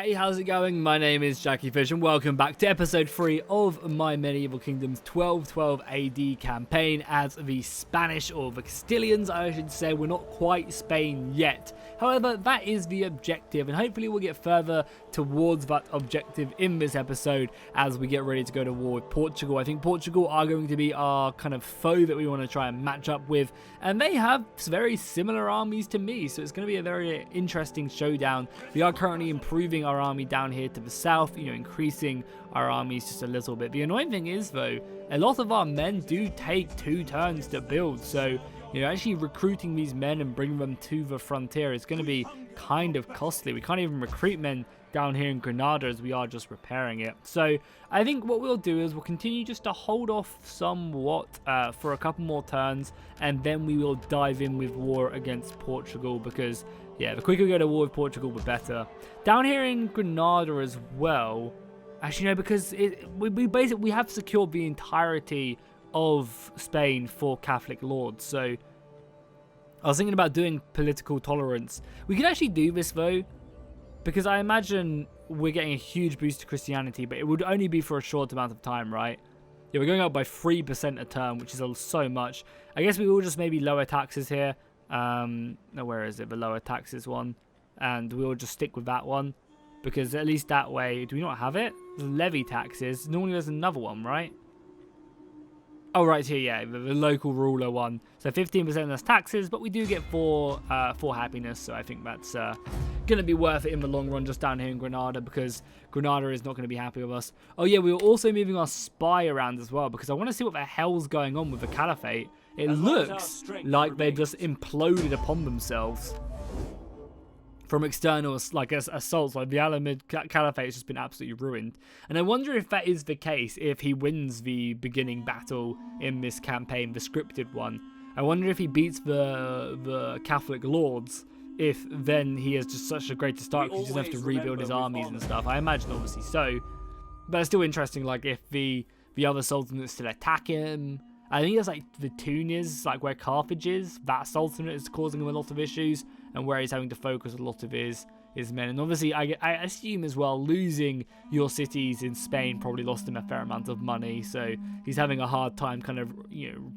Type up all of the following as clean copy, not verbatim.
Hey, how's it going? My name is Jackie Fish and welcome back to episode 3 of my Medieval Kingdoms 1212 AD campaign as the Spanish, or the Castilians I should say. We're not quite Spain yet. However, that is the objective, and hopefully we'll get further towards that objective in this episode as we get ready to go to war with Portugal. I think Portugal are going to be our kind of foe that we want to try and match up with, and they have very similar armies to me, so it's going to be a very interesting showdown. We are currently improving our army down here to the south, increasing our armies just a little bit. The annoying thing is, though, a lot of our men do take 2 turns to build, so actually recruiting these men and bringing them to the frontier is going to be kind of costly. We can't even recruit men down here in Granada as we are just repairing it. So I think what we'll do is we'll continue just to hold off somewhat for a couple more turns, and then we will dive in with war against Portugal, because yeah, the quicker we go to war with Portugal, the better. Down here in Granada as well, actually no, because we have secured the entirety of Spain for Catholic lords. So I was thinking about doing political tolerance. We could actually do this though, because I imagine we're getting a huge boost to Christianity, but it would only be for a short amount of time, right? Yeah, we're going up by 3% a term, which is so much. I guess we will just maybe lower taxes here. No, where is it? The lower taxes one. And we'll just stick with that one, because at least that way, do we not have it? The levy taxes. Normally there's another one, right? Oh, right here, yeah, the local ruler one. So 15% less taxes, but we do get 4 happiness. So I think that's going to be worth it in the long run, just down here in Granada, because Granada is not going to be happy with us. Oh yeah, we were also moving our spy around as well, because I want to see what the hell's going on with the Caliphate. It looks like they just imploded upon themselves from external assaults. Like the Alamid Caliphate has just been absolutely ruined, and I wonder if that is the case if he wins the beginning battle in this campaign, the scripted one. I wonder if he beats the Catholic lords, if then he has just such a great start, because he doesn't have to rebuild his armies and stuff. I imagine obviously so, but it's still interesting, like if the other sultanates still attack him. I think it's like the Tunis, like where Carthage is, that sultanate is causing him a lot of issues, and where he's having to focus a lot of his men. And obviously, I assume as well, losing your cities in Spain probably lost him a fair amount of money, so he's having a hard time kind of,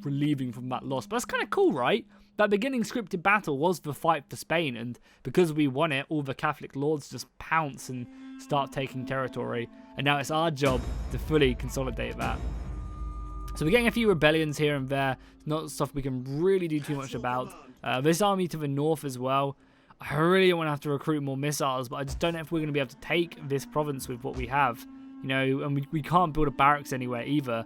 relieving from that loss. But that's kind of cool, right? That beginning scripted battle was the fight for Spain, and because we won it, all the Catholic lords just pounce and start taking territory, and now it's our job to fully consolidate that. So we're getting a few rebellions here and there. It's not stuff we can really do too much about. This army to the north as well. I really don't want to have to recruit more missiles, but I just don't know if we're going to be able to take this province with what we have. And we can't build a barracks anywhere either.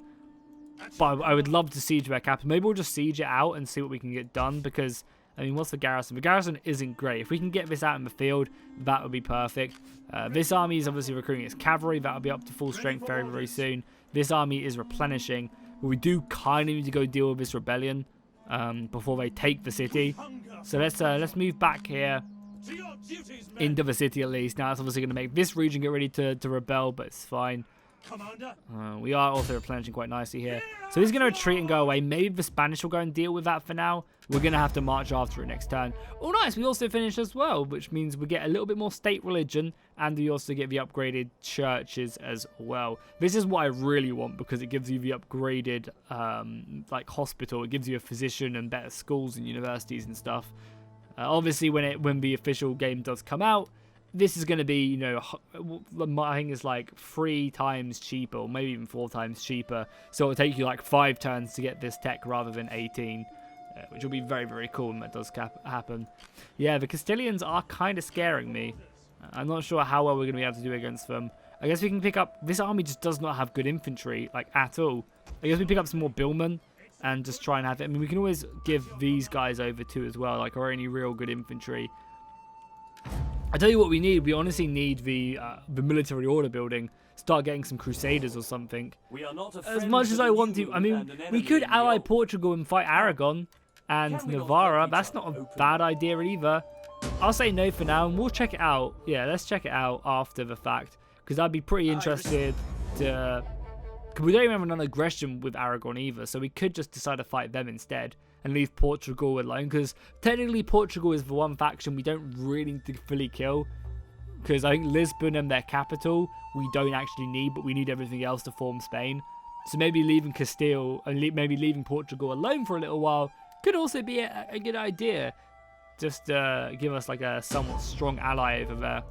But I would love to siege their capital. Maybe we'll just siege it out and see what we can get done, because, I mean, what's the garrison? The garrison isn't great. If we can get this out in the field, that would be perfect. This army is obviously recruiting its cavalry. That will be up to full strength very, very soon. This army is replenishing. But we do kind of need to go deal with this rebellion before they take the city. So let's move back here into the city at least. Now it's obviously going to make this region get ready to rebel, but it's fine. We are also replenishing quite nicely here. So he's going to retreat and go away. Maybe the Spanish will go and deal with that for now. We're going to have to march after it next turn. Oh, nice. We also finished as well, which means we get a little bit more state religion, and we also get the upgraded churches as well. This is what I really want, because it gives you the upgraded like hospital. It gives you a physician and better schools and universities and stuff. Obviously, when the official game does come out, this is going to be, I think it's like 3 times cheaper, or maybe even 4 times cheaper. So it'll take you like 5 turns to get this tech rather than 18, which will be very, very cool when that does happen. Yeah, the Castilians are kind of scaring me. I'm not sure how well we're going to be able to do against them. I guess we can pick up, this army just does not have good infantry, like at all. I guess we pick up some more billmen and just try and have it. I mean, we can always give these guys over too as well, like our only real good infantry. I tell you what we need. We honestly need the military order building. Start getting some crusaders or something. As much as I want to, I mean, we could ally Portugal and fight Aragon and Navarra. That's not a bad idea either. I'll say no for now, and we'll check it out. Yeah, let's check it out after the fact, because I'd be pretty interested to. Because we don't even have an aggression with Aragon either, so we could just decide to fight them instead and leave Portugal alone, because technically Portugal is the one faction we don't really need to fully kill. because I think Lisbon and their capital we don't actually need, but we need everything else to form Spain. So maybe leaving Castile and maybe leaving Portugal alone for a little while could also be a good idea. Just give us like a somewhat strong ally over there.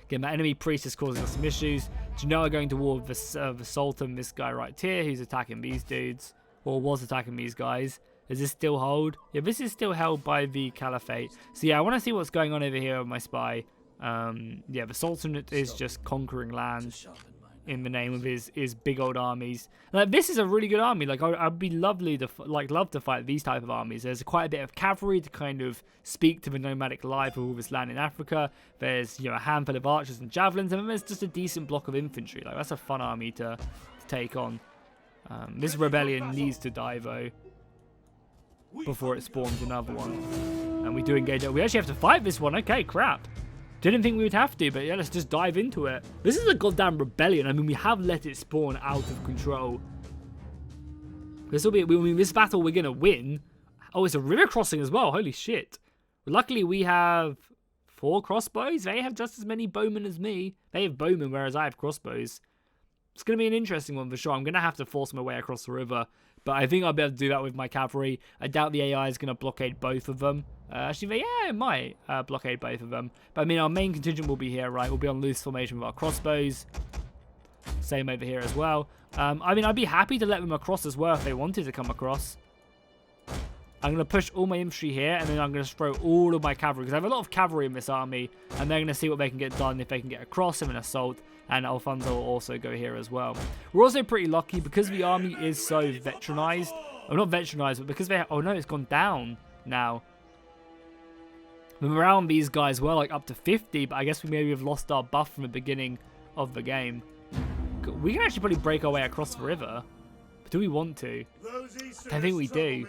Again, my enemy priest is causing us some issues. Genoa going to war with the Sultan, this guy right here, who's attacking these dudes, or was attacking these guys. Does this still hold? Yeah, this is still held by the Caliphate. So yeah, I want to see what's going on over here with my spy. Yeah, the Sultan is just conquering lands in the name of his big old armies. Like, this is a really good army. Like, I'd be love to fight these type of armies. There's quite a bit of cavalry to kind of speak to the nomadic life of all this land in Africa. There's, you know, a handful of archers and javelins, and then there's just a decent block of infantry. Like, that's a fun army to take on. This rebellion needs to die though before it spawns another one. And we do engage it. We actually have to fight this one. Okay, crap. Didn't think we would have to, but yeah, let's just dive into it. This is a goddamn rebellion. I mean, we have let it spawn out of control. This will be, I mean, this battle we're going to win. Oh, it's a river crossing as well. Holy shit. Luckily, we have 4 crossbows. They have just as many bowmen as me. They have bowmen, whereas I have crossbows. It's going to be an interesting one for sure. I'm going to have to force my way across the river, but I think I'll be able to do that with my cavalry. I doubt the AI is going to blockade both of them. Actually, yeah, it might blockade both of them. But I mean, our main contingent will be here, right? We'll be on loose formation with our crossbows. Same over here as well. I mean, I'd be happy to let them across as well if they wanted to come across. I'm going to push all my infantry here, and then I'm going to throw all of my cavalry, because I have a lot of cavalry in this army, and they're going to see what they can get done if they can get across in an assault, and Alfonso will also go here as well. We're also pretty lucky, because the army is so veteranized, or not veteranized, but because they, oh no, it's gone down now. The morale on these guys were like up to 50, but I guess we maybe have lost our buff from the beginning of the game. We can actually probably break our way across the river, but do we want to? I think we do.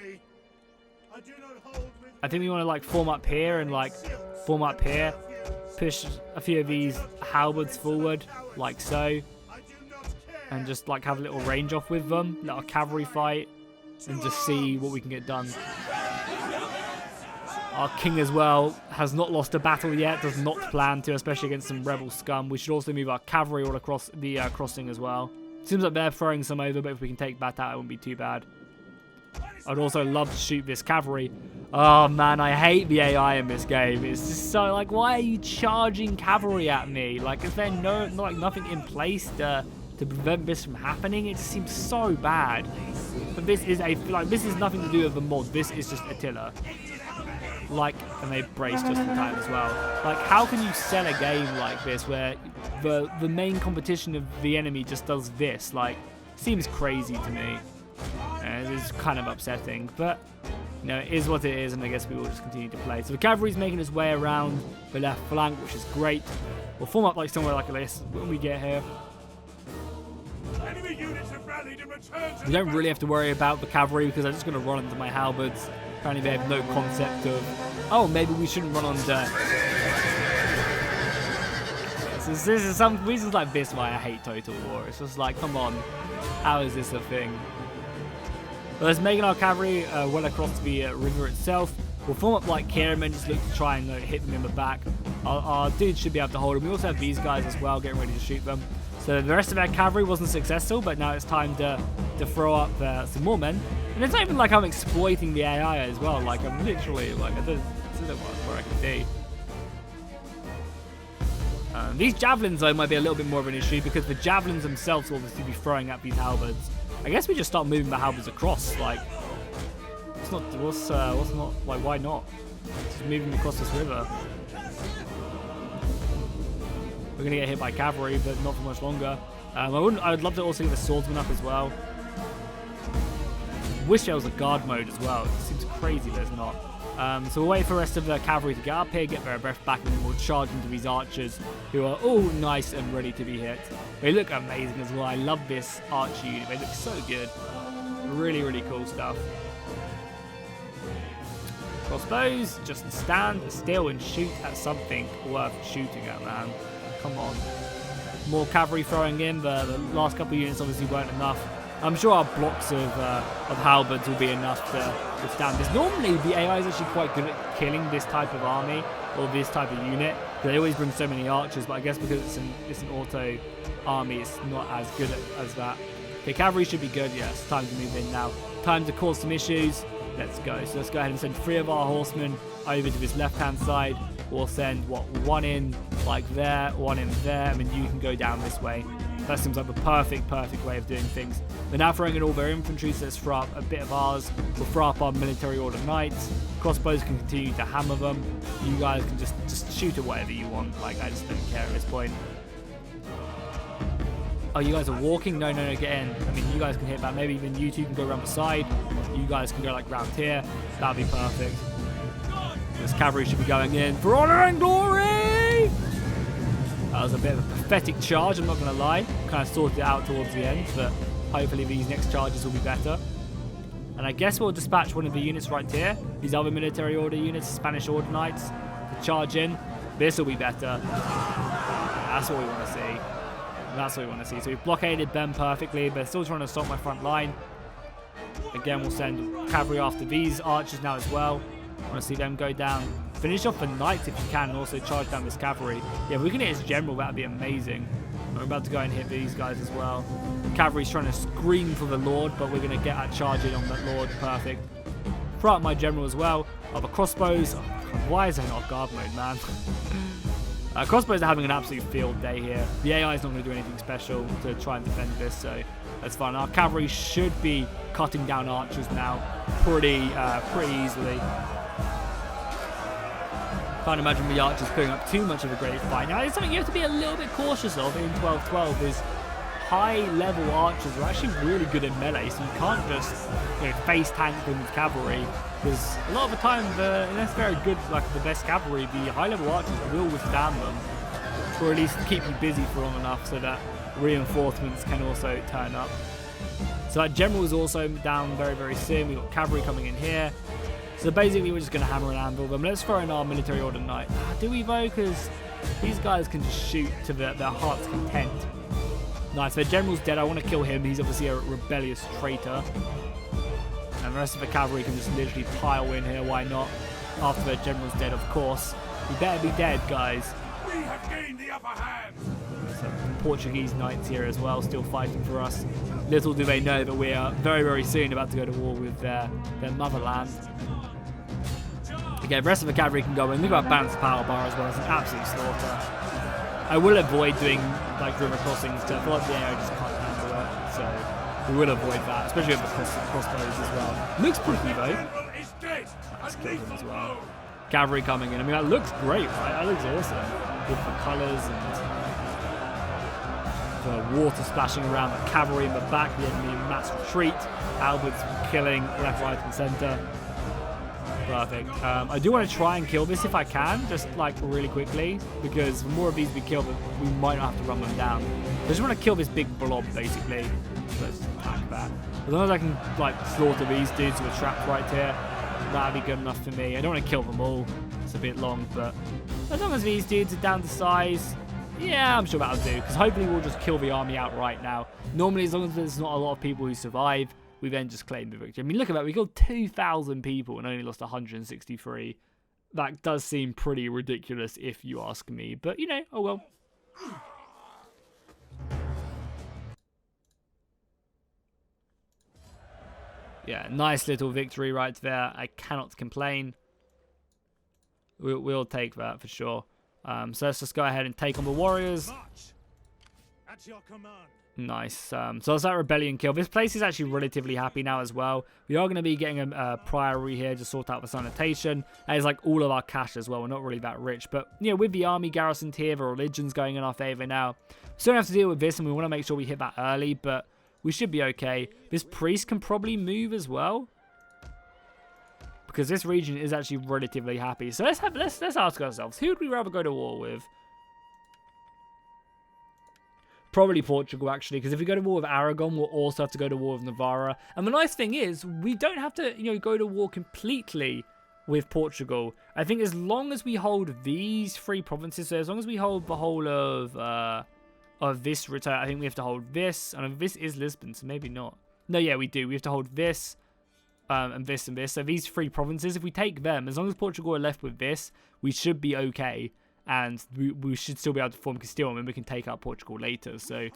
I think we want to like form up here and like form up here, push a few of these halberds forward like so, and just like have a little range off with them, let our cavalry fight, and just see what we can get done. Our king as well has not lost a battle yet, does not plan to, especially against some rebel scum. We should also move our cavalry all across the crossing as well. Seems like they're throwing some over, but if we can take that out, it wouldn't be too bad. I'd also love to shoot this cavalry. Oh man, I hate the AI in this game. It's just so like, why are you charging cavalry at me? Like, is there nothing in place to prevent this from happening? It just seems so bad. But this is this is nothing to do with the mod. This is just Attila. Like, and they brace just in time as well. Like, how can you sell a game like this where the main competition of the enemy just does this? Like, seems crazy to me. It's kind of upsetting, but you know, it is what it is, and I guess we will just continue to play. So the cavalry's making its way around the left flank, which is great. We'll form up like somewhere like this when we get here. We don't really have to worry about the cavalry because I'm just going to run into my halberds. Apparently they have no concept of, oh, maybe we shouldn't run onto. So this is some reasons like this why I hate Total War. It's just like, come on, how is this a thing? But let's make our cavalry well across the river itself. We'll form up like here and then just look to try and hit them in the back. Our dudes should be able to hold them. We also have these guys as well, getting ready to shoot them. So the rest of our cavalry wasn't successful, but now it's time to throw up some more men. And it's not even like I'm exploiting the AI as well. Like, I'm literally like, I don't know where I can be. These javelins though might be a little bit more of an issue because the javelins themselves will obviously be throwing at these halberds. I guess we just start moving the halberds across. Like, what's not, like, why not? Just moving across this river. We're gonna get hit by cavalry, but not for much longer. I'd love to also get the swordsman up as well. Wish there was a guard mode as well. It seems crazy there's not. So we'll wait for the rest of the cavalry to get up here, get their breath back, and then we'll charge into these archers who are all nice and ready to be hit. They look amazing as well. I love this archer unit. They look so good. Really, really cool stuff. Crossbows, just stand still and shoot at something worth shooting at, man. Come on. More cavalry throwing in. The last couple of units obviously weren't enough. I'm sure our blocks of halberds will be enough to withstand this. Normally, the AI is actually quite good at killing this type of army or this type of unit. They always bring so many archers, but I guess because it's an auto army, it's not as good as that. Okay, cavalry should be good. Yes, time to move in now. Time to cause some issues. Let's go. So let's go ahead and send 3 of our horsemen over to this left-hand side. We'll send, what, 1 in like there, 1 in there, and then you can go down this way. That seems like the perfect way of doing things. They're now throwing in all their infantry, so let's throw up a bit of ours. We'll throw up our military order knights. Crossbows can continue to hammer them. You guys can just shoot at whatever you want. Like, I just don't care at this point. Oh, you guys are walking? No, get in. I mean, you guys can hit that. Maybe even you two can go around the side. You guys can go, like, round here. That'd be perfect. This cavalry should be going in for honor and glory! That was a bit of a pathetic charge, I'm not going to lie. Kind of sorted it out towards the end, but hopefully these next charges will be better. And I guess we'll dispatch one of the units right here. These other military order units, Spanish order knights, to charge in. This will be better. That's what we want to see. That's what we want to see. So we've blockaded them perfectly, but they're still trying to stop my front line. Again, we'll send cavalry after these archers now as well. I want to see them go down. Finish off the knights if you can, and also charge down this cavalry. Yeah, if we can hit his general, that'd be amazing. We're about to go and hit these guys as well. Cavalry's trying to scream for the Lord, but we're going to get our charge in on that Lord. Perfect. Throw out my general as well. Oh, the crossbows. Oh, God, why is there not guard mode, man? Crossbows are having an absolute field day here. The AI is not going to do anything special to try and defend this, so that's fine. Our cavalry should be cutting down archers now pretty easily. Can't imagine the archers putting up too much of a great fight. Now, it's something you have to be a little bit cautious of in 12-12 is high-level archers are actually really good in melee, so you can't just face tank them with cavalry, because a lot of the time, unless they're good, like the best cavalry, the high-level archers will withstand them, or at least keep you busy for long enough so that reinforcements can also turn up. So that general is also down very soon. We've got cavalry coming in here. So basically we're just going to hammer and anvil them. Let's throw in our military order knight. Do we though? Because these guys can just shoot to their heart's content. Nice, their general's dead. I want to kill him. He's obviously a rebellious traitor. And the rest of the cavalry can just literally pile in here. Why not? After their general's dead, of course. You better be dead, guys. We have gained the upper hand. Some Portuguese knights here as well, still fighting for us. Little do they know that we are very soon about to go to war with their motherland. Okay, the rest of the cavalry can go in. Look at our balanced power bar as well. It's an absolute slaughter. I will avoid doing like river crossings to feel like the AI just can't handle it. So we will avoid that, especially with the crossbows as well. Looks pretty though. Let's kill them as well. Cavalry coming in. I mean, that looks great, right? That looks awesome. With the colours and the water splashing around, the cavalry in the back, the enemy in mass retreat. Albert's killing left, right, and centre. Perfect. I do want to try and kill this if I can, just like really quickly, because the more of these we kill, we might not have to run them down. I just want to kill this big blob, basically. Let's attack that. As long as I can like slaughter these dudes who are trapped right here, that'd be good enough for me. I don't want to kill them all. It's a bit long, but as long as these dudes are down to size, yeah, I'm sure that'll do, because hopefully we'll just kill the army outright now. Normally, as long as there's not a lot of people who survive, we then just claim the victory. I mean, look at that. We killed 2,000 people and only lost 163. That does seem pretty ridiculous if you ask me. But, you know, oh well. Yeah, nice little victory right there. I cannot complain. We'll take that for sure. So let's just go ahead and take on the warriors. At your command. Nice. So that's that rebellion kill. This place is actually relatively happy now as well. We are going to be getting a priory here to sort out the sanitation. That is like all of our cash as well. We're not really that rich. But, you know, with the army garrisoned here, the religion's going in our favour now. So we don't have to deal with this, and we want to make sure we hit that early, but we should be okay. This priest can probably move as well, because this region is actually relatively happy. So let's ask ourselves, who would we rather go to war with? Probably Portugal, actually, because if we go to war with Aragon, we'll also have to go to war with Navarra. And the nice thing is, we don't have to, you know, go to war completely with Portugal. I think as long as we hold these 3 provinces, so as long as we hold the whole of this return, I think we have to hold this, and this is Lisbon, so maybe not. No, yeah, we do. We have to hold this, and this and this. So these 3 provinces, if we take them, as long as Portugal are left with this, we should be okay. and we should still be able to form Castile, and then we can take out Portugal later. So I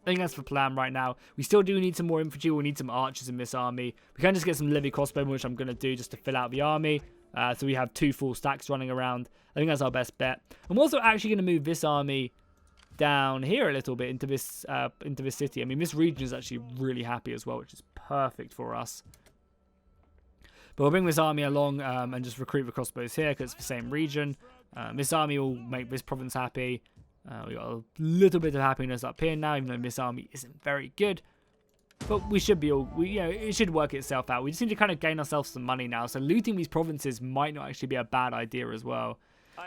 think that's the plan right now. We still do need some more infantry. We need some archers in this army. We can just get some Livy crossbowmen, which I'm going to do just to fill out the army. So we have 2 full stacks running around. I think that's our best bet. I'm also actually going to move this army down here a little bit into this city. I mean, this region is actually really happy as well, which is perfect for us. But we'll bring this army along and just recruit the crossbows here because it's the same region. This army will make this province happy. We got a little bit of happiness up here now, even though this army isn't very good. But we should be all, it should work itself out. We just need to kind of gain ourselves some money now. So looting these provinces might not actually be a bad idea as well.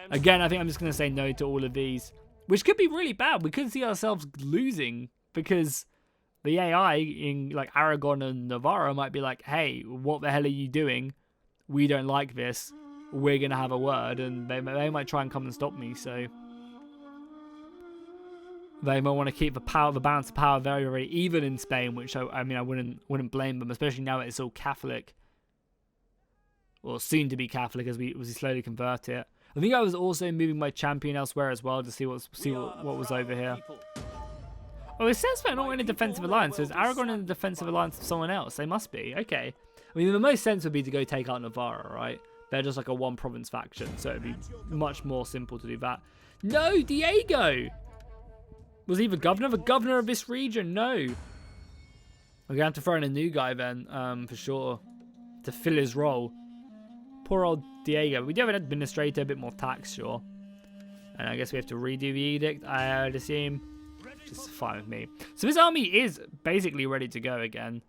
Again, I think I'm just going to say no to all of these, which could be really bad. We could see ourselves losing because the AI in like Aragon and Navarra might be like, hey, what the hell are you doing? We don't like this. We're going to have a word. And they might try and come and stop me. So they might want to keep the balance of power very, very even in Spain, which I mean, I wouldn't blame them, especially now it's all Catholic, or soon to be Catholic as we slowly convert it. I think I was also moving my champion elsewhere as well to see what was over here. Oh, it says they're not in a defensive alliance. So is Aragon in a defensive alliance with someone else? They must be. Okay. I mean, the most sense would be to go take out Navarra, right? They're just like a one province faction, so it'd be much more simple to do that. No, Diego! Was he the governor? The governor of this region? No. We're going to have to throw in a new guy then, for sure, to fill his role. Poor old Diego. We do have an administrator, a bit more tax, sure. And I guess we have to redo the edict, I would assume. Which is fine with me. So this army is basically ready to go again.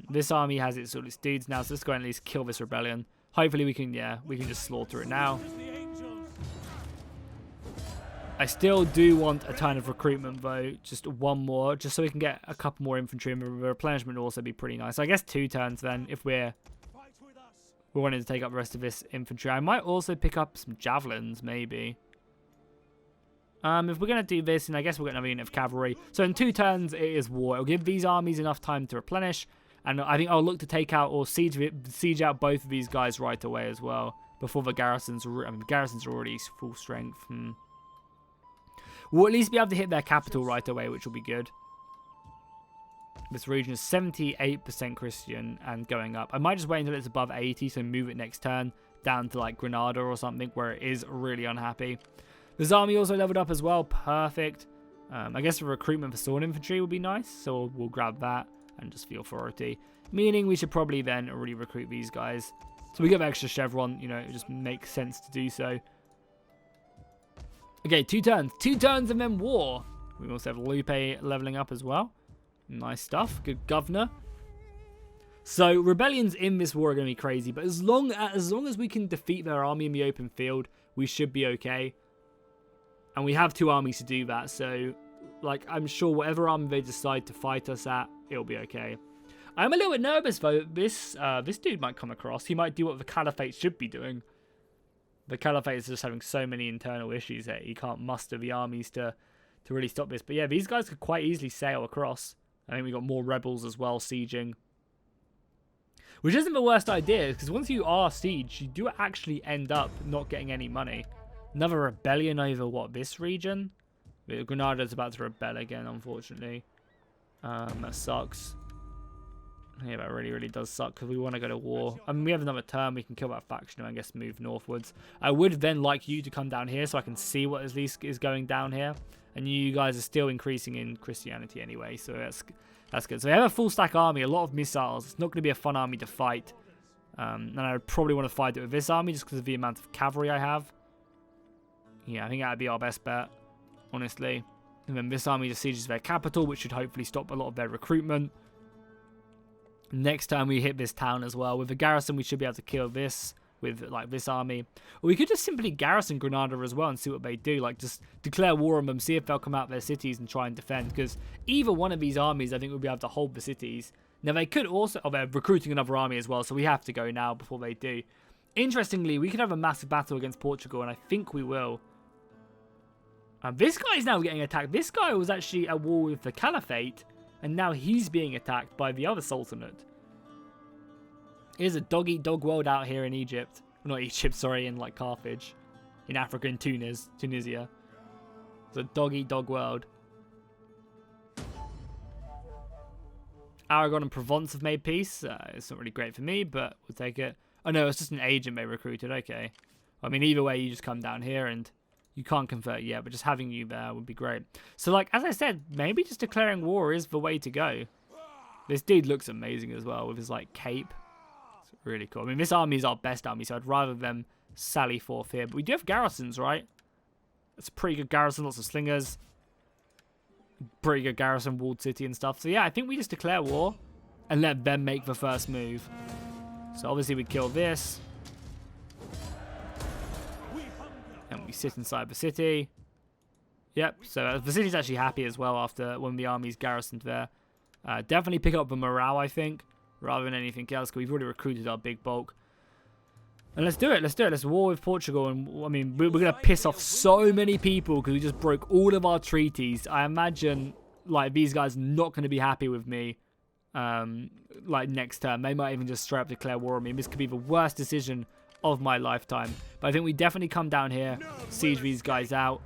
This army has its sort of dudes now, so let's go and at least kill this rebellion. Hopefully we can just slaughter it now. I still do want a ton of recruitment though, just one more, just so we can get a couple more infantry, and the replenishment will also be pretty nice. So I guess 2 turns then, if we're wanting to take up the rest of this infantry. I might also pick up some javelins, maybe. If we're going to do this, and I guess we're going to have a unit of cavalry. So in 2 turns, it is war. It'll give these armies enough time to replenish, and I think I'll look to take out or siege out both of these guys right away as well, before the garrisons. I mean, the garrisons are already full strength. We'll at least be able to hit their capital right away, which will be good. This region is 78% Christian and going up. I might just wait until it's above 80, so move it next turn down to like Granada or something where it is really unhappy. This army also leveled up as well. Perfect. I guess the recruitment for sword infantry would be nice, so we'll grab that and just the authority. Meaning we should probably then already recruit these guys. So we get the extra chevron, it just makes sense to do so. Okay, 2 turns. 2 turns and then war. We also have Lupe leveling up as well. Nice stuff. Good governor. So, rebellions in this war are going to be crazy. But as long as we can defeat their army in the open field, we should be okay. And we have 2 armies to do that. So, like, I'm sure whatever army they decide to fight us at, it'll be okay. I'm a little bit nervous, though. This dude might come across. He might do what the Caliphate should be doing. The Caliphate is just having so many internal issues that he can't muster the armies to really stop this. But yeah, these guys could quite easily sail across. I think we got more rebels as well sieging. Which isn't the worst idea, because once you are sieged, you do actually end up not getting any money. Another rebellion over, what, this region? Granada's about to rebel again, unfortunately. That sucks. Yeah, that really, really does suck because we want to go to war. I mean, we have another turn. We can kill that faction and I guess move northwards. I would then like you to come down here so I can see what at least is going down here. And you guys are still increasing in Christianity anyway, so that's good. So we have a full stack army, a lot of missiles. It's not going to be a fun army to fight. And I would probably want to fight it with this army just because of the amount of cavalry I have. Yeah, I think that would be our best bet, honestly. And then this army just sieges their capital, which should hopefully stop a lot of their recruitment. Next time we hit this town as well. With the garrison, we should be able to kill this with like this army. Or we could just simply garrison Granada as well and see what they do. Like just declare war on them, see if they'll come out of their cities and try and defend. Because either one of these armies, I think, will be able to hold the cities. Now they could also... Oh, they're recruiting another army as well, so we have to go now before they do. Interestingly, we could have a massive battle against Portugal, and I think we will. This guy is now getting attacked. This guy was actually at war with the Caliphate, and now he's being attacked by the other Sultanate. It is a dog-eat-dog world out here in Egypt. Not Egypt, sorry, in like Carthage. in Africa and Tunisia. It's a dog-eat-dog world. Aragon and Provence have made peace. It's not really great for me, but we'll take it. Oh no, it's just an agent they recruited. Okay. I mean, either way, you just come down here and you can't convert yet, but just having you there would be great. So, like, as I said, maybe just declaring war is the way to go. This dude looks amazing as well with his, like, cape. It's really cool. I mean, this army is our best army, so I'd rather them sally forth here. But we do have garrisons, right? It's a pretty good garrison, lots of slingers. Pretty good garrison, walled city and stuff. So yeah, I think we just declare war and let them make the first move. So obviously we kill this. And we sit inside the city. Yep, so the city's actually happy as well after when the army's garrisoned there. Definitely pick up the morale, I think, rather than anything else, because we've already recruited our big bulk. And let's do it. Let's do it. Let's war with Portugal. And I mean, we're going to piss off so many people because we just broke all of our treaties. I imagine, like, these guys are not going to be happy with me, like, next term. They might even just straight up declare war on me. This could be the worst decision of my lifetime. But I think we definitely come down here, siege these guys out.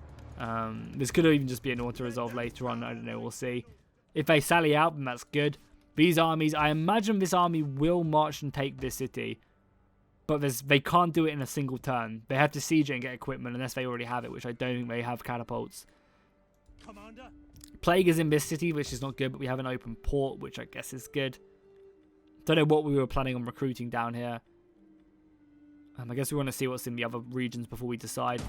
This could even just be an auto-resolve later on. I don't know. We'll see. If they sally out, then that's good. These armies, I imagine this army will march and take this city. But they can't do it in a single turn. They have to siege it and get equipment unless they already have it, which I don't think they have catapults. Commander. Plague is in this city, which is not good, but we have an open port, which I guess is good. Don't know what we were planning on recruiting down here. I guess we want to see what's in the other regions before we decide.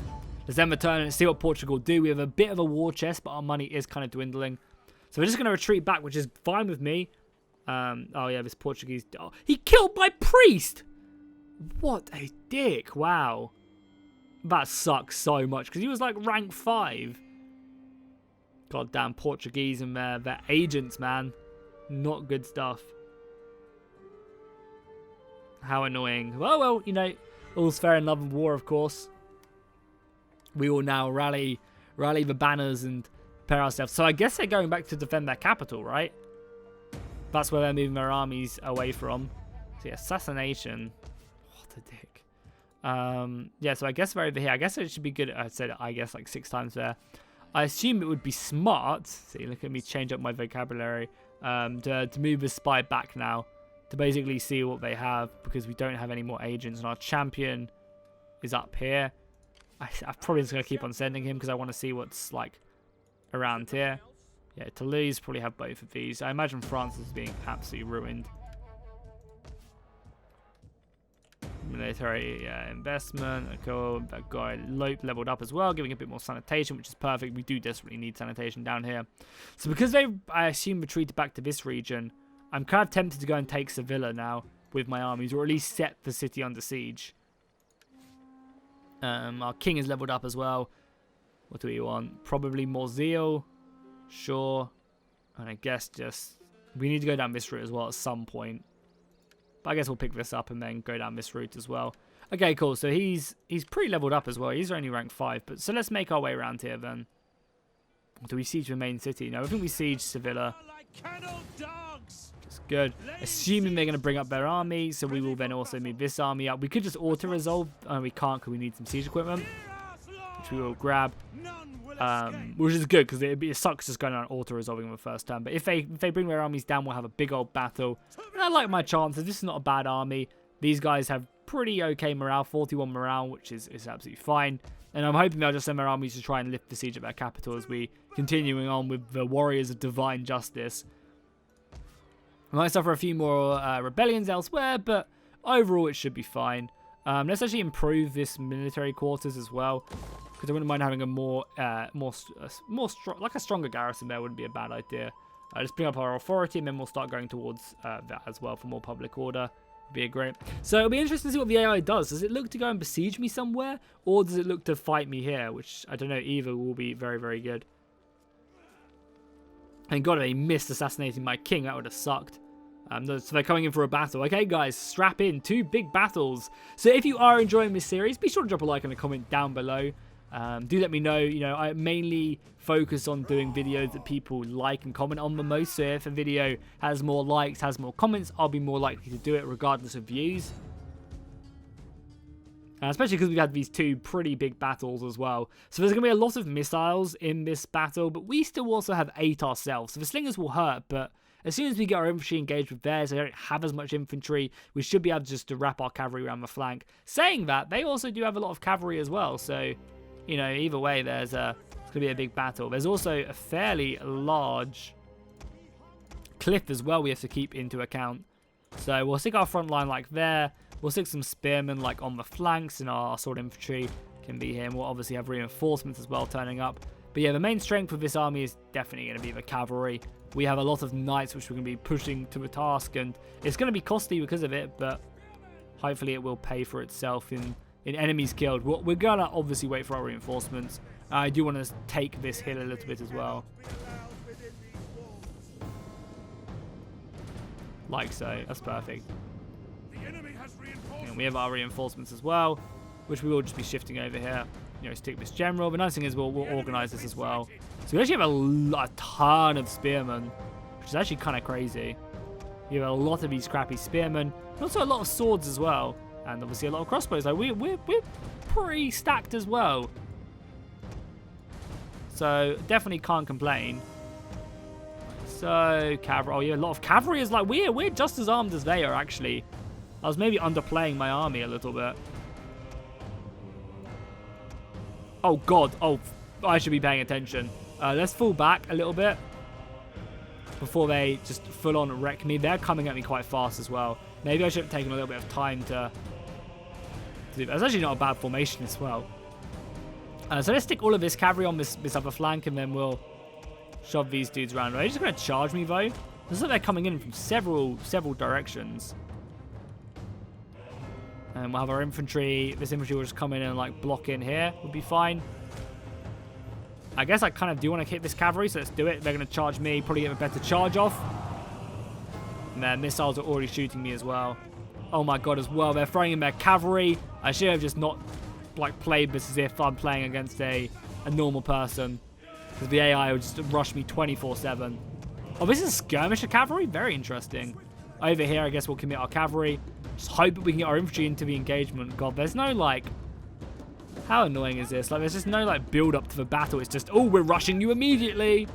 Let's then return and see what Portugal do. We have a bit of a war chest, but our money is kind of dwindling. So we're just going to retreat back, which is fine with me. Oh yeah, this Portuguese... Oh, he killed my priest! What a dick. Wow. That sucks so much because he was like rank 5. Goddamn Portuguese and their agents, man. Not good stuff. How annoying. Well, you know, all's fair in love and war, of course. We will now rally the banners and prepare ourselves. So I guess they're going back to defend their capital, right? That's where they're moving their armies away from. So yeah, assassination. A dick. Yeah, so I guess they're over here. I guess it should be good. I said I guess like 6 times there. I assume it would be smart. See, look at me change up my vocabulary. To move the spy back now to basically see what they have because we don't have any more agents and our champion is up here. I'm probably just gonna keep on sending him because I want to see what's like around here. Yeah, Toulouse probably have both of these. I imagine France is being absolutely ruined. Military investment. Cool. That guy leveled up as well, giving a bit more sanitation, which is perfect. We do desperately need sanitation down here. So because they, I assume, retreated back to this region, I'm kind of tempted to go and take Sevilla now with my armies, or at least set the city under siege. Our king is leveled up as well. What do we want? Probably more zeal. Sure. And I guess just... we need to go down this route as well at some point. But I guess we'll pick this up and then go down this route as well. Okay, cool. So he's pretty leveled up as well. He's only rank 5. But so let's make our way around here then. Do we siege the main city? No, I think we siege Sevilla. That's good. Assuming they're going to bring up their army. So we will then also move this army up. We could just auto-resolve. We can't because we need some siege equipment. Which we will grab. Which is good because it sucks just going on auto-resolving the first turn. But if they bring their armies down, we'll have a big old battle. And I like my chances. This is not a bad army. These guys have pretty okay morale, 41 morale, which is absolutely fine. And I'm hoping they'll just send their armies to try and lift the siege of their capital as we continuing on with the Warriors of Divine Justice. We might suffer a few more rebellions elsewhere, but overall it should be fine. Let's actually improve this military quarters as well. Because I wouldn't mind having a stronger garrison there wouldn't be a bad idea. Let's bring up our authority and then we'll start going towards that as well for more public order. Would be great. So it'll be interesting to see what the AI does. Does it look to go and besiege me somewhere? Or does it look to fight me here? Which, I don't know, either will be very, very good. And God, they missed assassinating my king. That would have sucked. So they're coming in for a battle. Okay, guys, strap in. 2 big battles. So if you are enjoying this series, be sure to drop a like and a comment down below. Do let me know. You know, I mainly focus on doing videos that people like and comment on the most. So if a video has more likes, has more comments, I'll be more likely to do it regardless of views. Especially because we've had these 2 pretty big battles as well. So there's going to be a lot of missiles in this battle, but we still also have 8 ourselves. So the slingers will hurt, but as soon as we get our infantry engaged with theirs, they don't have as much infantry, we should be able just to wrap our cavalry around the flank. Saying that, they also do have a lot of cavalry as well, so, you know, either way, it's going to be a big battle. There's also a fairly large cliff as well we have to keep into account. So we'll stick our front line like there. We'll stick some spearmen like on the flanks, and our sword infantry can be here. And we'll obviously have reinforcements as well turning up. But yeah, the main strength of this army is definitely going to be the cavalry. We have a lot of knights which we're going to be pushing to the task, and it's going to be costly because of it, but hopefully it will pay for itself in enemies killed. We're going to obviously wait for our reinforcements. I do want to take this hill a little bit as well. Like so. That's perfect. And we have our reinforcements as well, which we will just be shifting over here. You know, stick this general. The nice thing is we'll organize this as well. So we actually have a ton of spearmen, which is actually kind of crazy. You have a lot of these crappy spearmen, and also a lot of swords as well, and obviously a lot of crossbows. Like we're pretty stacked as well. So definitely can't complain. So cavalry, oh yeah, a lot of cavalry is like we're just as armed as they are actually. I was maybe underplaying my army a little bit. Oh god, oh, I should be paying attention. Let's fall back a little bit before they just full on wreck me. They're coming at me quite fast as well. Maybe I should have taken a little bit of time to do that. That's actually not a bad formation as well. So let's stick all of this cavalry on this other flank, and then we'll shove these dudes around. Are they just going to charge me though? Looks like they're coming in from several directions. And we'll have our infantry. This infantry will just come in and like block in here. Would be fine. I guess I kind of do want to hit this cavalry, so let's do it. They're going to charge me. Probably get a better charge off. And their missiles are already shooting me as well. Oh my god, as well. They're throwing in their cavalry. I should have just not like played this as if I'm playing against a normal person. Because the AI will just rush me 24/7. Oh, this is skirmisher cavalry? Very interesting. Over here, I guess we'll commit our cavalry. Just hope that we can get our infantry into the engagement. God, there's no, like... How annoying is this? Like, there's just no, like, build-up to the battle. It's just, oh, we're rushing you immediately.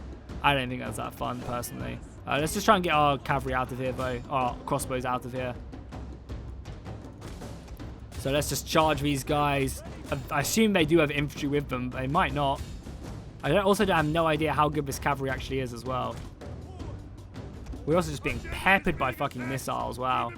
I don't think that's that fun, personally. Let's just try and get our cavalry out of here, though. Our crossbows out of here. So let's just charge these guys. I assume they do have infantry with them. They might not. I also have no idea how good this cavalry actually is as well. We're also just being peppered by fucking missiles. Wow.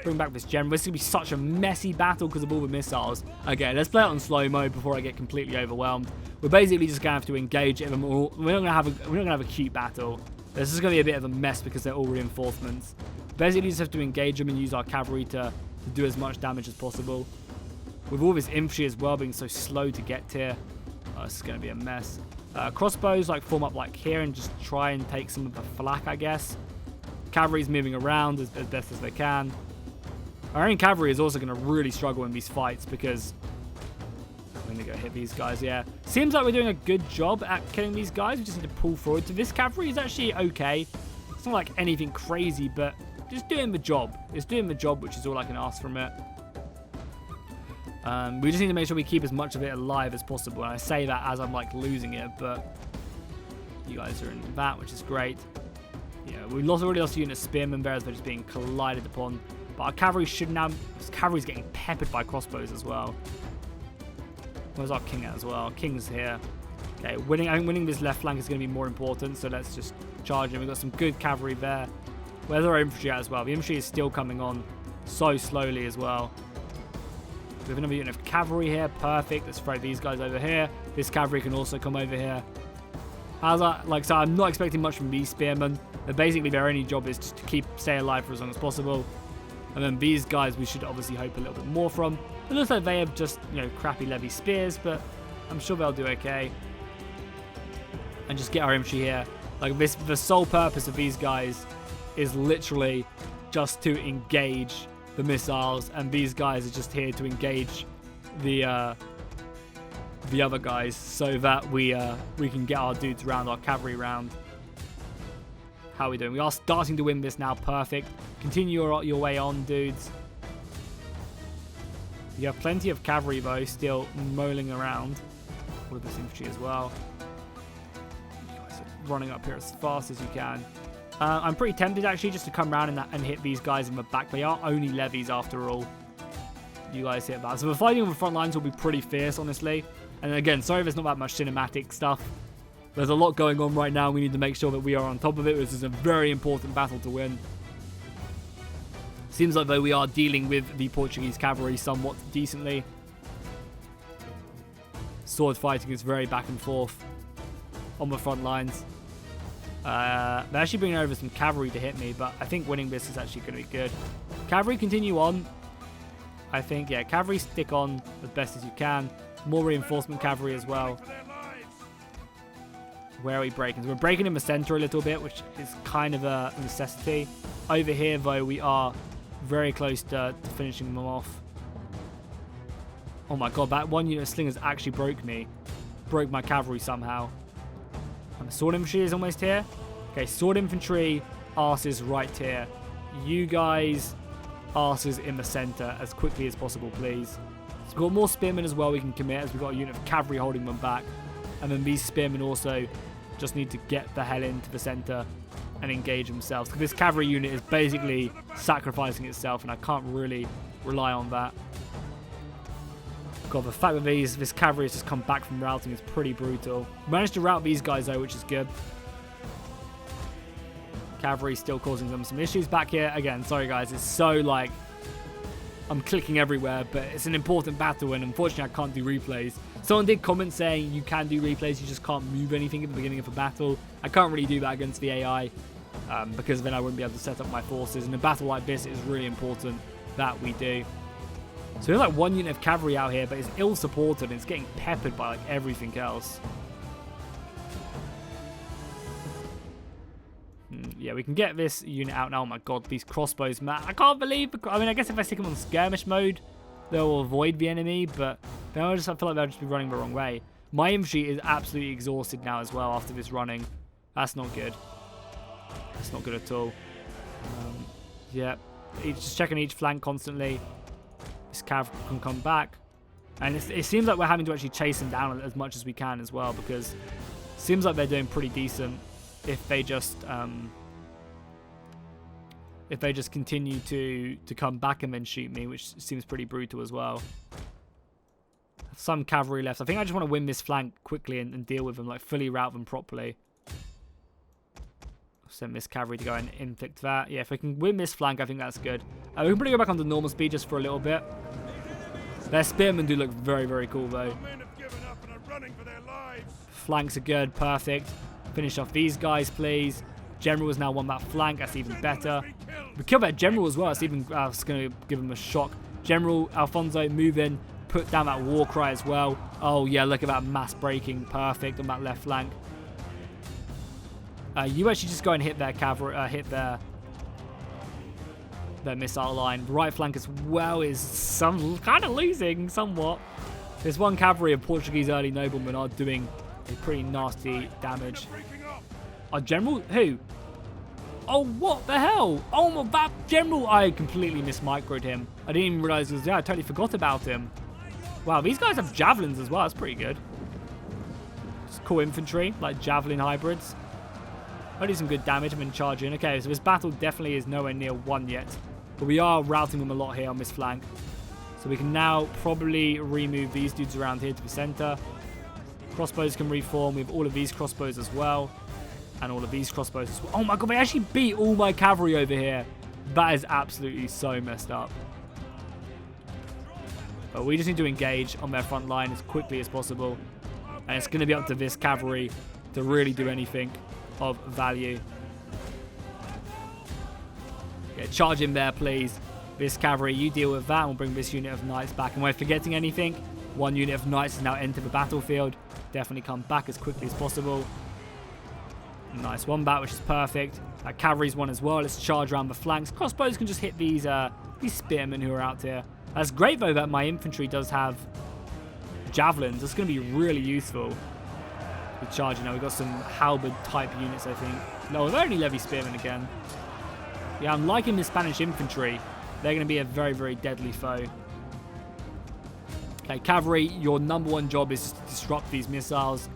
Bring back this general. This is going to be such a messy battle because of all the missiles. Okay, let's play it on slow mode before I get completely overwhelmed. We're basically just going to have to engage them all. We're not going to have a cute battle. This is going to be a bit of a mess because they're all reinforcements. Basically, just have to engage them and use our cavalry to do as much damage as possible. With all this infantry as well being so slow to get here, this is going to be a mess. Crossbows like form up like here and just try and take some of the flak, I guess. Cavalry's moving around as best as they can. Our own cavalry is also going to really struggle in these fights because I'm going to go hit these guys, yeah. Seems like we're doing a good job at killing these guys. We just need to pull forward. So this cavalry is actually okay. It's not like anything crazy, but just doing the job. It's doing the job, which is all I can ask from it. We just need to make sure we keep as much of it alive as possible. And I say that as I'm like losing it, but you guys are in that, which is great. Yeah, we already lost a unit of spearmen there as they're just being collided upon. But our cavalry should now... This cavalry's getting peppered by crossbows as well. Where's our king at as well? King's here. Okay, I think winning this left flank is going to be more important, so let's just charge him. We've got some good cavalry there. Where's our infantry at as well? The infantry is still coming on so slowly as well. We have another unit of cavalry here. Perfect. Let's throw these guys over here. This cavalry can also come over here. How's that? Like, so I'm not expecting much from these spearmen. But basically, their only job is just to stay alive for as long as possible. And then these guys, we should obviously hope a little bit more from. It looks like they have just, you know, crappy levy spears, but I'm sure they'll do okay. And just get our infantry here. Like, the sole purpose of these guys is literally just to engage the missiles, and these guys are just here to engage the other guys so that we can get our dudes around, our cavalry round. How are we doing? We are starting to win this now. Perfect. Continue your way on, dudes. You have plenty of cavalry, though, still mulling around. All of this infantry as well. You guys are running up here as fast as you can. I'm pretty tempted, actually, just to come around and hit these guys in the back. They are only levies, after all. You guys hit that. So the fighting on the front lines will be pretty fierce, honestly. And again, sorry if there's not that much cinematic stuff. There's a lot going on right now. We need to make sure that we are on top of it. This is a very important battle to win. Seems like, though, we are dealing with the Portuguese cavalry somewhat decently. Sword fighting is very back and forth on the front lines. They're actually bringing over some cavalry to hit me, but I think winning this is actually going to be good. Cavalry continue on. I think, yeah, cavalry stick on as best as you can. More reinforcement cavalry as well. Where are we breaking? So we're breaking in the center a little bit, which is kind of a necessity. Over here, though, we are very close to finishing them off. Oh my god, that one unit of slingers actually broke my cavalry somehow. And the sword infantry is almost here. Okay, sword infantry, arses right here. You guys, arses in the center as quickly as possible, please. So we've got more spearmen as well we can commit, as we've got a unit of cavalry holding them back. And then these spearmen also just need to get the hell into the center and engage themselves. Because this cavalry unit is basically sacrificing itself, and I can't really rely on that. God, the fact that this cavalry has just come back from routing is pretty brutal. Managed to rout these guys, though, which is good. Cavalry still causing them some issues back here. Again, sorry, guys. It's so, like, I'm clicking everywhere, but it's an important battle, and unfortunately, I can't do replays. Someone did comment saying you can do replays, you just can't move anything at the beginning of a battle. I can't really do that against the AI, because then I wouldn't be able to set up my forces. In a battle like this, it is really important that we do. So we have like one unit of cavalry out here, but it's ill supported and it's getting peppered by like everything else. Yeah, we can get this unit out now. Oh my god, these crossbows, man. I can't believe... I mean, I guess if I stick them on skirmish mode, they'll avoid the enemy, but then I feel like they'll just be running the wrong way. My infantry is absolutely exhausted now as well after this running. That's not good. That's not good at all. Yeah, just checking each flank constantly. This cav can come back. And it seems like we're having to actually chase them down as much as we can as well, because it seems like they're doing pretty decent if they just continue to come back and then shoot me, which seems pretty brutal as well. Some cavalry left. I think I just want to win this flank quickly and deal with them, like fully route them properly. Send this cavalry to go and inflict that. Yeah, if we can win this flank, I think that's good. We can probably go back onto normal speed just for a little bit. Their spearmen do look very, very cool, though. Flanks are good. Perfect. Finish off these guys, please. General has now won that flank. That's even better. We killed that general as well. That's even going to give him a shock. General Alfonso, move in. Put down that war cry as well. Oh, yeah, look at that mass breaking. Perfect on that left flank. You actually just go and hit their cavalry, hit their missile line. The right flank as well is some kind of losing somewhat. There's one cavalry of Portuguese early noblemen are doing a pretty nasty damage. Our general, who? Oh, what the hell? Oh, my, that general, I completely mismicroed him. I didn't even realize it was there. I totally forgot about him. Wow, these guys have javelins as well. That's pretty good. Just cool infantry, like javelin hybrids. I do some good damage. I'm in charging. Okay, so this battle definitely is nowhere near won yet. But we are routing them a lot here on this flank. So we can now probably remove these dudes around here to the center. Crossbows can reform with all of these crossbows as well. And all of these crossbows as well. Oh my god, they actually beat all my cavalry over here. That is absolutely so messed up. But we just need to engage on their front line as quickly as possible. And it's going to be up to this cavalry to really do anything of value. Yeah, charge in there, please. This cavalry, you deal with that, and we'll bring this unit of knights back. And we're forgetting anything. One unit of knights has now entered the battlefield. Definitely come back as quickly as possible. Nice one back, which is perfect. That cavalry's one as well. Let's charge around the flanks. Crossbows can just hit these spearmen who are out here. That's great, though, that my infantry does have javelins. That's going to be really useful. We're charging now. We've got some halberd-type units, I think. No, they're only levy spearmen again. Yeah, I'm liking the Spanish infantry. They're going to be a very, very deadly foe. Okay, cavalry, your number one job is to disrupt these missiles.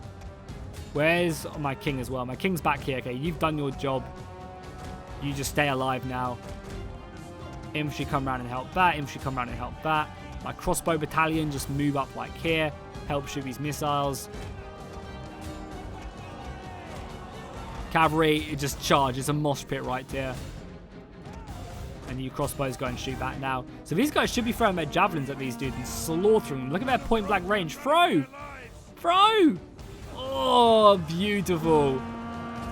Where's my king as well? My king's back here. Okay, you've done your job. You just stay alive now. Infantry come around and help that. Infantry come around and help that. My crossbow battalion just move up like here. Help shoot these missiles. Cavalry, just charge. It's a mosh pit right there. And you crossbows go and shoot back now. So these guys should be throwing their javelins at these dudes and slaughtering them. Look at their point blank range. Throw! Throw! Oh, beautiful.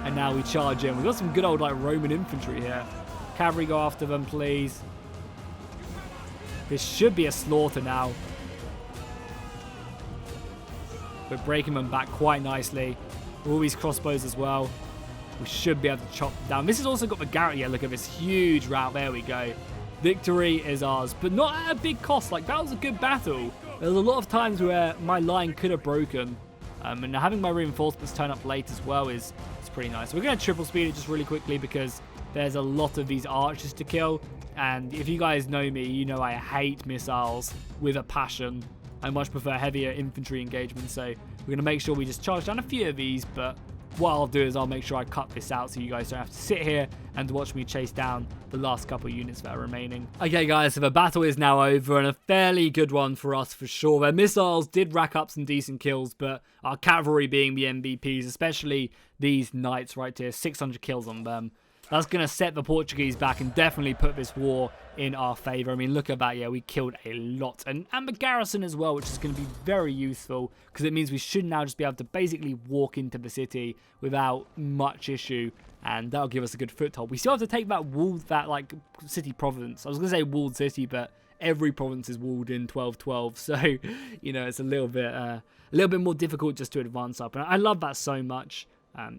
And now we charge in. We've got some good old like Roman infantry here. Cavalry, go after them, please. This should be a slaughter now. We're breaking them back quite nicely. All these crossbows as well. We should be able to chop them down. This has also got the Garrett here. Look at this huge route. There we go. Victory is ours, but not at a big cost. Like, that was a good battle. There was a lot of times where my line could have broken. And having my reinforcements turn up late as well is pretty nice. We're going to triple speed it just really quickly because there's a lot of these archers to kill. And if you guys know me, you know I hate missiles with a passion. I much prefer heavier infantry engagement. So we're going to make sure we just charge down a few of these, but what I'll do is I'll make sure I cut this out so you guys don't have to sit here and watch me chase down the last couple of units that are remaining. Okay guys, so the battle is now over and a fairly good one for us for sure. Their missiles did rack up some decent kills, but our cavalry being the MVPs, especially these knights right here, 600 kills on them. That's going to set the Portuguese back and definitely put this war in our favour. I mean, look at that. Yeah, we killed a lot. And the garrison as well, which is going to be very useful because it means we should now just be able to basically walk into the city without much issue. And that'll give us a good foothold. We still have to take that walled, that like city province. I was going to say walled city, but every province is walled in 1212. So, you know, it's a little bit more difficult just to advance up. And I love that so much.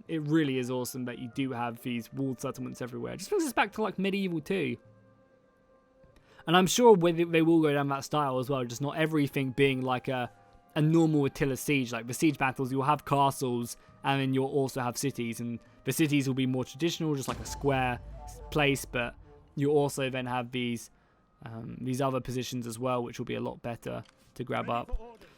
It really is awesome that you do have these walled settlements everywhere. It just brings us back to like medieval too. And I'm sure they will go down that style as well, just not everything being like a normal Attila siege. Like the siege battles, you'll have castles and then you'll also have cities. And the cities will be more traditional, just like a square place, but you'll also then have these other positions as well, which will be a lot better to grab up.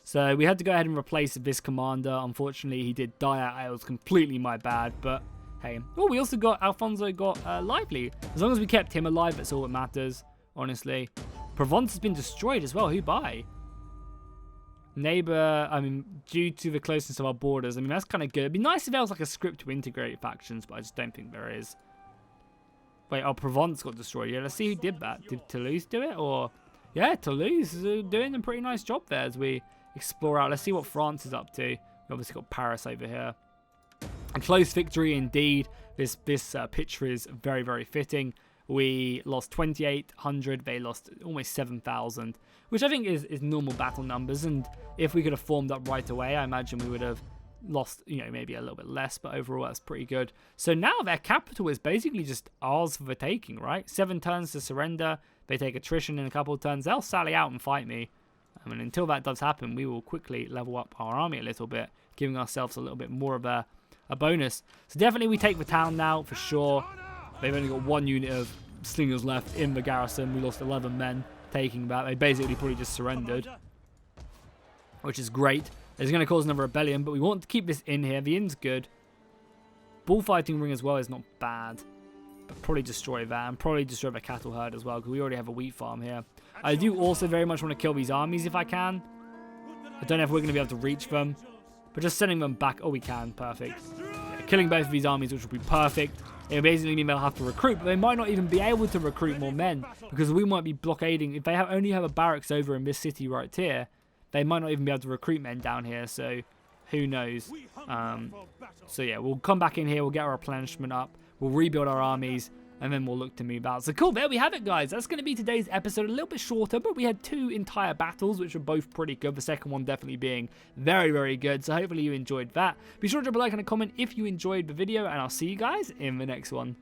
So we had to go ahead and replace this commander. Unfortunately, he did die out. It was completely my bad, but hey. Oh, we also got Alfonso got lively. As long as we kept him alive, that's all that matters, honestly. Provence has been destroyed as well. Who by? Neighbor, I mean, due to the closeness of our borders, I mean, that's kind of good. It'd be nice if there was like a script to integrate factions, but I just don't think there is. Wait, oh, Provence got destroyed. Yeah, let's see who did that. Did Toulouse do it? Or, yeah, Toulouse is doing a pretty nice job there as we explore out. Let's see what France is up to. We obviously got Paris over here. A close victory indeed. This picture is very, very fitting. We lost 2,800. They lost almost 7,000, which I think is normal battle numbers. And if we could have formed up right away, I imagine we would have lost, you know, maybe a little bit less, but overall that's pretty good. So now their capital is basically just ours for the taking, right? 7 turns to surrender. They take attrition in a couple of turns. They'll sally out and fight me. I mean, until that does happen, we will quickly level up our army a little bit, giving ourselves a little bit more of a bonus. So definitely we take the town now for sure. They've only got 1 unit of slingers left in the garrison. We lost 11 men taking that. They basically probably just surrendered, which is great. It's going to cause another rebellion, but we want to keep this in here. The inn's good. Bullfighting ring as well is not bad. But probably destroy that and probably destroy the cattle herd as well because we already have a wheat farm here. I do also very much want to kill these armies if I can. I don't know if we're going to be able to reach them. But just sending them back. Oh, we can. Perfect. Yeah, killing both of these armies, which will be perfect. It basically means they'll have to recruit. But they might not even be able to recruit more men. Because we might be blockading. If they only have a barracks over in this city right here, they might not even be able to recruit men down here. So who knows. So yeah, we'll come back in here. We'll get our replenishment up. We'll rebuild our armies. And then we'll look to move out. So cool, there we have it, guys. That's going to be today's episode. A little bit shorter, but we had 2 entire battles, which were both pretty good. The second one definitely being very, very good. So hopefully you enjoyed that. Be sure to drop a like and a comment if you enjoyed the video, and I'll see you guys in the next one.